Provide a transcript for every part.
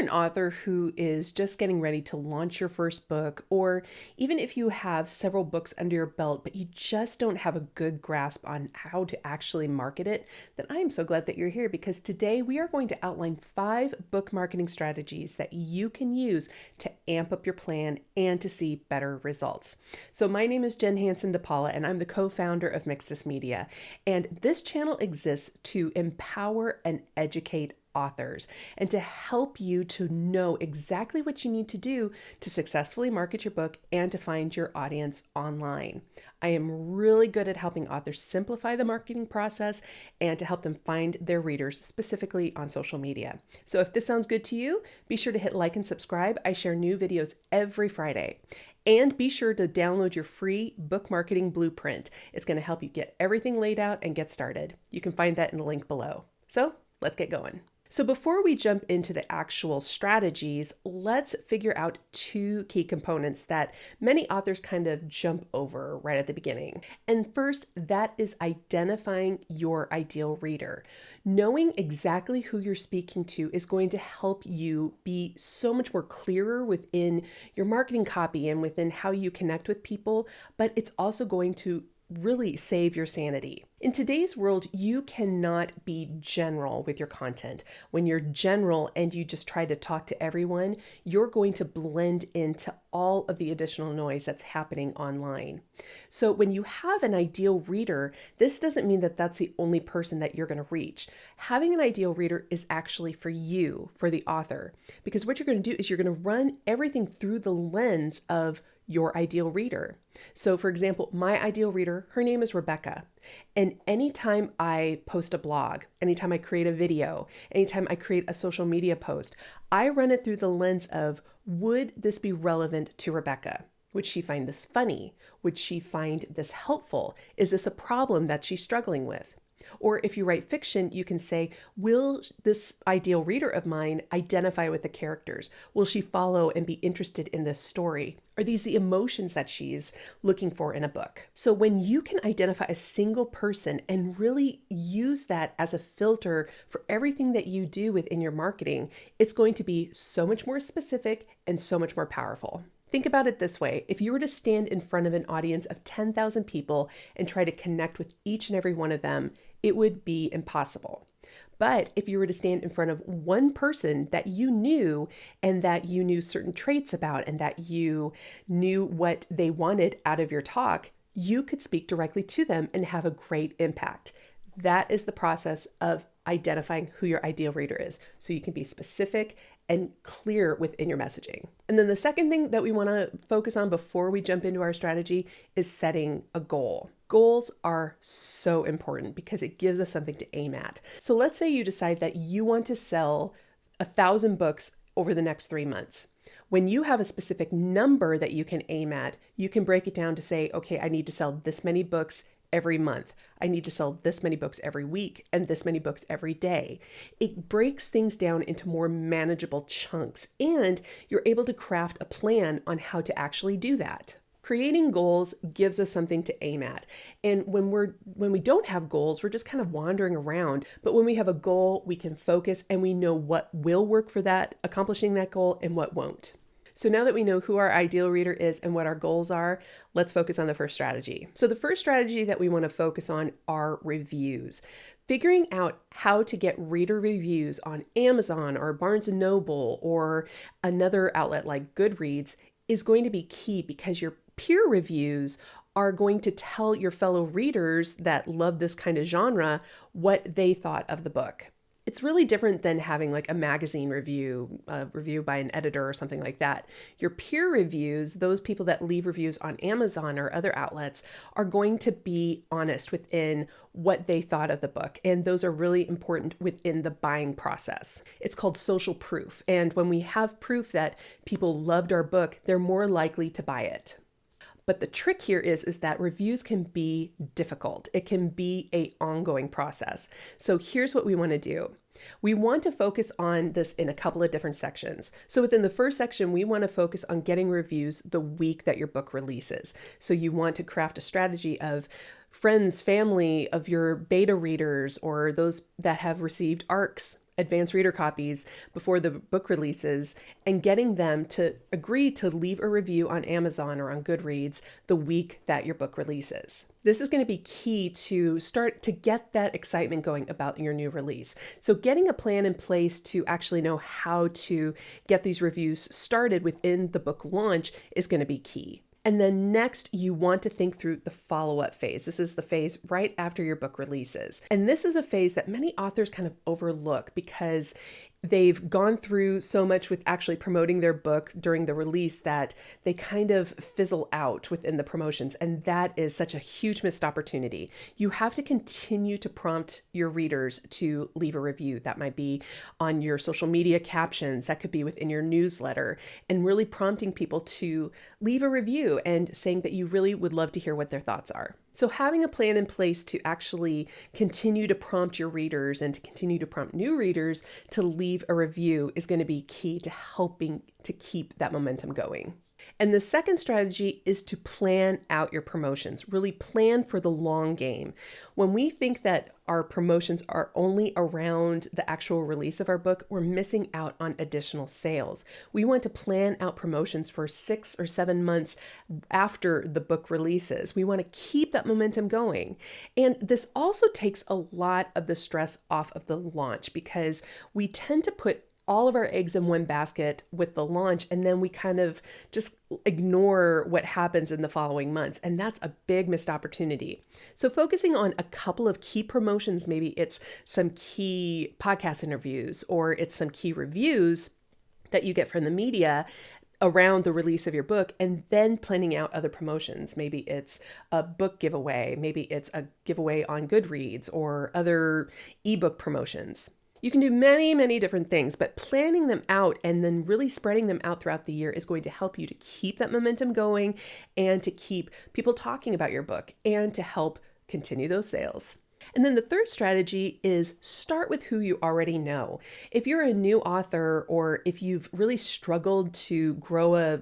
an author who is just getting ready to launch your first book, or even if you have several books under your belt, but you just don't have a good grasp on how to actually market it, then I am so glad that you're here, because today we are going to outline 5 book marketing strategies that you can use to amp up your plan and to see better results. So my name is Jen Hanson-dePaula, and I'm the co-founder of Mixtus Media. And this channel exists to empower and educate authors and to help you to know exactly what you need to do to successfully market your book and to find your audience online. I am really good at helping authors simplify the marketing process and to help them find their readers, specifically on social media. So if this sounds good to you, be sure to hit like and subscribe. I share new videos every Friday. And be sure to download your free book marketing blueprint. It's going to help you get everything laid out and get started. You can find that in the link below. So let's get going. So before we jump into the actual strategies, let's figure out 2 key components that many authors kind of jump over right at the beginning. And first, that is identifying your ideal reader. Knowing exactly who you're speaking to is going to help you be so much more clearer within your marketing copy and within how you connect with people, but it's also going to really save your sanity. In today's world, you cannot be general with your content. When you're general and you just try to talk to everyone, you're going to blend into all of the additional noise that's happening online. So when you have an ideal reader, this doesn't mean that that's the only person that you're going to reach. Having an ideal reader is actually for you, for the author, because what you're going to do is you're going to run everything through the lens of your ideal reader. So for example, my ideal reader, her name is Rebecca. And anytime I post a blog, anytime I create a video, anytime I create a social media post, I run it through the lens of, would this be relevant to Rebecca? Would she find this funny? Would she find this helpful? Is this a problem that she's struggling with? Or if you write fiction, you can say, will this ideal reader of mine identify with the characters? Will she follow and be interested in this story? Are these the emotions that she's looking for in a book? So when you can identify a single person and really use that as a filter for everything that you do within your marketing, it's going to be so much more specific and so much more powerful. Think about it this way. If you were to stand in front of an audience of 10,000 people and try to connect with each and every one of them, it would be impossible. But if you were to stand in front of one person that you knew and that you knew certain traits about and that you knew what they wanted out of your talk, you could speak directly to them and have a great impact. That is the process of identifying who your ideal reader is. So you can be specific and clear within your messaging. And then the second thing that we want to focus on before we jump into our strategy is setting a goal. Goals are so important because it gives us something to aim at. So let's say you decide that you want to sell 1,000 books over the next 3 months. When you have a specific number that you can aim at, you can break it down to say, okay, I need to sell this many books every month. I need to sell this many books every week and this many books every day. It breaks things down into more manageable chunks, and you're able to craft a plan on how to actually do that. Creating goals gives us something to aim at. And when we don't have goals, we're just kind of wandering around. But when we have a goal, we can focus and we know what will work for that, accomplishing that goal, and what won't. So now that we know who our ideal reader is and what our goals are, let's focus on the first strategy. So the first strategy that we want to focus on are reviews. Figuring out how to get reader reviews on Amazon or Barnes & Noble or another outlet like Goodreads is going to be key, because your peer reviews are going to tell your fellow readers that love this kind of genre what they thought of the book. It's really different than having like a magazine review, a review by an editor or something like that. Your peer reviews, those people that leave reviews on Amazon or other outlets, are going to be honest within what they thought of the book. And those are really important within the buying process. It's called social proof. And when we have proof that people loved our book, they're more likely to buy it. But the trick here is that reviews can be difficult. It can be an ongoing process. So here's what we want to do. We want to focus on this in a couple of different sections. So within the first section, we want to focus on getting reviews the week that your book releases. So you want to craft a strategy of friends, family, of your beta readers, or those that have received ARCs advanced reader copies before the book releases and getting them to agree to leave a review on Amazon or on Goodreads the week that your book releases. This is going to be key to start to get that excitement going about your new release. So getting a plan in place to actually know how to get these reviews started within the book launch is going to be key. And then next, you want to think through the follow-up phase. This is the phase right after your book releases. And this is a phase that many authors kind of overlook because they've gone through so much with actually promoting their book during the release that they kind of fizzle out within the promotions. And that is such a huge missed opportunity. You have to continue to prompt your readers to leave a review. That might be on your social media captions, that could be within your newsletter, and really prompting people to leave a review and saying that you really would love to hear what their thoughts are. So having a plan in place to actually continue to prompt your readers and to continue to prompt new readers to leave a review is going to be key to helping to keep that momentum going. And the second strategy is to plan out your promotions. Really plan for the long game. When we think that our promotions are only around the actual release of our book, we're missing out on additional sales. We want to plan out promotions for 6 or 7 months after the book releases. We want to keep that momentum going. And this also takes a lot of the stress off of the launch because we tend to put all of our eggs in one basket with the launch, and then we kind of just ignore what happens in the following months. And that's a big missed opportunity. So focusing on a couple of key promotions, maybe it's some key podcast interviews or it's some key reviews that you get from the media around the release of your book, and then planning out other promotions. Maybe it's a book giveaway, maybe it's a giveaway on Goodreads or other ebook promotions. You can do many, many different things, but planning them out and then really spreading them out throughout the year is going to help you to keep that momentum going and to keep people talking about your book and to help continue those sales. And then the third strategy is start with who you already know. If you're a new author or if you've really struggled to grow a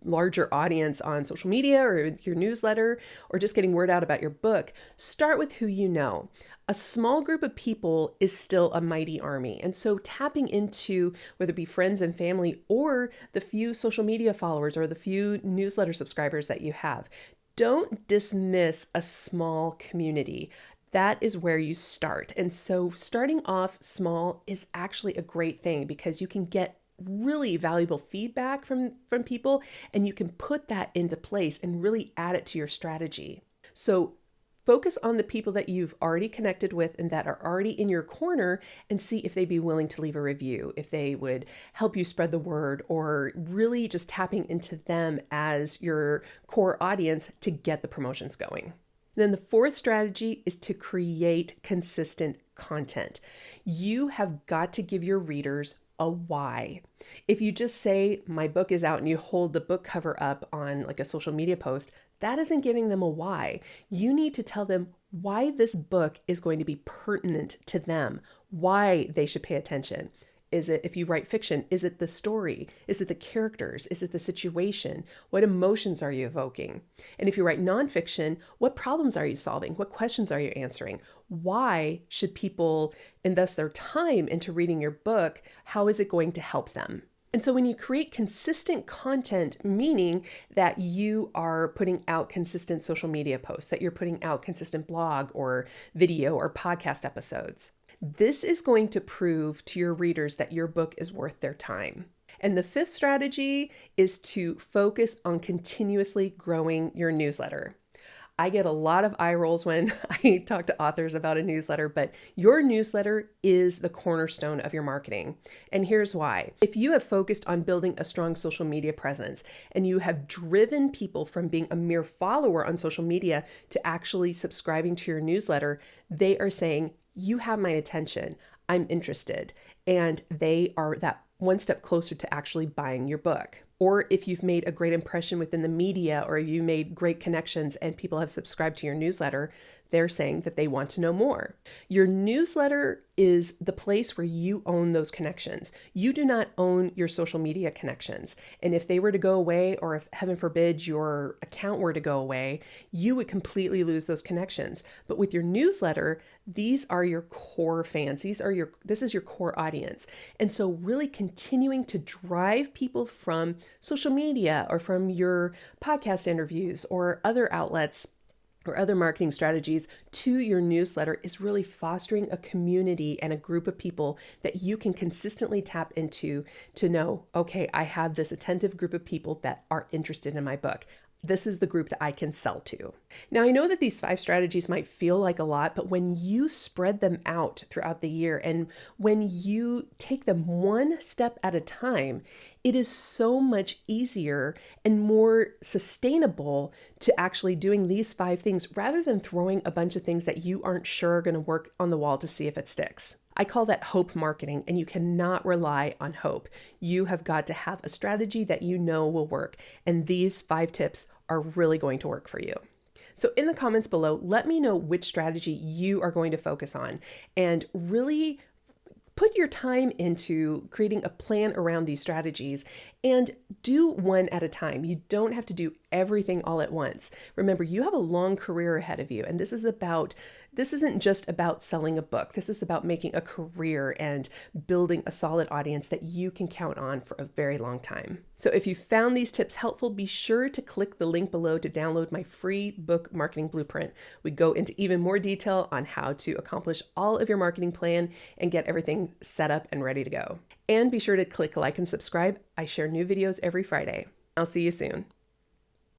larger audience on social media or your newsletter or just getting word out about your book, start with who you know. A small group of people is still a mighty army. And so tapping into whether it be friends and family or the few social media followers or the few newsletter subscribers that you have, don't dismiss a small community. That is where you start. And so starting off small is actually a great thing because you can get really valuable feedback from people and you can put that into place and really add it to your strategy. So focus on the people that you've already connected with and that are already in your corner and see if they'd be willing to leave a review, if they would help you spread the word, or really just tapping into them as your core audience to get the promotions going. Then the fourth strategy is to create consistent content. You have got to give your readers a why. If you just say, my book is out, and you hold the book cover up on like a social media post, that isn't giving them a why. You need to tell them why this book is going to be pertinent to them, why they should pay attention. Is it, if you write fiction, is it the story? Is it the characters? Is it the situation? What emotions are you evoking? And if you write nonfiction, what problems are you solving? What questions are you answering? Why should people invest their time into reading your book? How is it going to help them? And so when you create consistent content, meaning that you are putting out consistent social media posts, that you're putting out consistent blog or video or podcast episodes, this is going to prove to your readers that your book is worth their time. And the fifth strategy is to focus on continuously growing your newsletter. I get a lot of eye rolls when I talk to authors about a newsletter, but your newsletter is the cornerstone of your marketing. And here's why. If you have focused on building a strong social media presence and you have driven people from being a mere follower on social media to actually subscribing to your newsletter, they are saying, you have my attention, I'm interested, and they are that one step closer to actually buying your book. Or if you've made a great impression within the media or you made great connections and people have subscribed to your newsletter, they're saying that they want to know more. Your newsletter is the place where you own those connections. You do not own your social media connections. And if they were to go away, or if heaven forbid your account were to go away, you would completely lose those connections. But with your newsletter, these are your core fans. This is your core audience. And so really continuing to drive people from social media or from your podcast interviews or other outlets or other marketing strategies to your newsletter is really fostering a community and a group of people that you can consistently tap into to know, okay, I have this attentive group of people that are interested in my book. This is the group that I can sell to. Now, I know that these 5 strategies might feel like a lot, but when you spread them out throughout the year and when you take them one step at a time, it is so much easier and more sustainable to actually doing these 5 things rather than throwing a bunch of things that you aren't sure are going to work on the wall to see if it sticks. I call that hope marketing, and you cannot rely on hope. You have got to have a strategy that you know will work, and these 5 tips are really going to work for you. So in the comments below, let me know which strategy you are going to focus on and really put your time into creating a plan around these strategies and do one at a time. You don't have to do everything all at once. Remember, you have a long career ahead of you, and this isn't just about selling a book. This is about making a career and building a solid audience that you can count on for a very long time. So if you found these tips helpful, be sure to click the link below to download my free book marketing blueprint. We go into even more detail on how to accomplish all of your marketing plan and get everything set up and ready to go. And be sure to click like and subscribe. I share new videos every Friday. I'll see you soon.